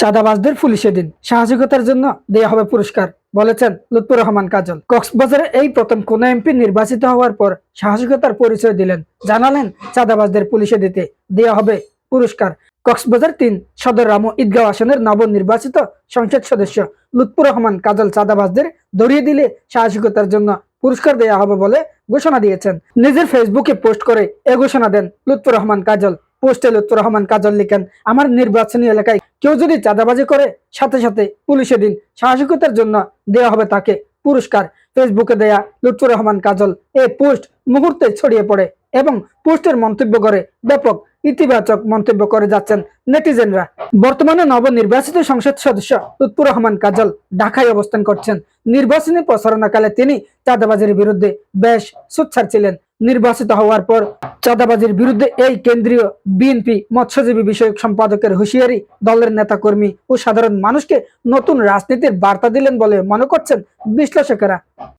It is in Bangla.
চাঁদাবাজদের পুলিশে দিন, সাহসিকতার জন্য দেয়া হবে পুরস্কার, বলেছেন লুৎফর রহমান কাজল। কক্সবাজারে এই প্রথম কোন এমপি নির্বাচিত হওয়ার পর সাহসিকতার পরিচয় দিলেন, জানালেন চাঁদাবাজদের পুলিশে দিতে দেয়া হবে পুরস্কার। কক্সবাজার ৩ সদর রামু ঈদগাঁও আসনের নবনির্বাচিত সংসদ সদস্য লুৎফর রহমান কাজল চাঁদাবাজদের ধরিয়ে দিলে সাহসিকতার জন্য পুরস্কার দেয়া হবে বলে ঘোষণা দিয়েছেন। নিজের ফেসবুকে পোস্ট করে এ ঘোষণা দেন লুৎফর রহমান কাজল। পোস্টে লুৎফর রহমান কাজল লিখেন, আমার নির্বাচনী এলাকায় কেউ যদি চাঁদাবাজি করে সাথে সাথে পুলিশে দিন, সাহসিকতার জন্য দেওয়া হবে তাকে পুরস্কার। ফেসবুকে দেয়া লুৎফর রহমান কাজল এই পোস্ট মুহূর্তে ছড়িয়ে পড়ে এবং পোস্টের মন্তব্য করে ব্যাপক ইতিবাচক মন্তব্য করে যাচ্ছেন নেটিজেনরা। বর্তমানে নবনির্বাচিত সংসদ সদস্য লুৎফর রহমান কাজল ঢাকায় অবস্থান করছেন। নির্বাচনী প্রচারণাকালে তিনি চাঁদাবাজির বিরুদ্ধে বেশ সোচ্চার ছিলেন। নির্বাচিত হওয়ার পর চাঁদাবাজির বিরুদ্ধে এই কেন্দ্রীয় বিএনপি মৎস্যজীবী বিষয়ক সম্পাদকের হুঁশিয়ারি দলের নেতাকর্মী ও সাধারণ মানুষকে নতুন রাজনীতির বার্তা দিলেন বলে মনে করছেন বিশ্লেষকেরা।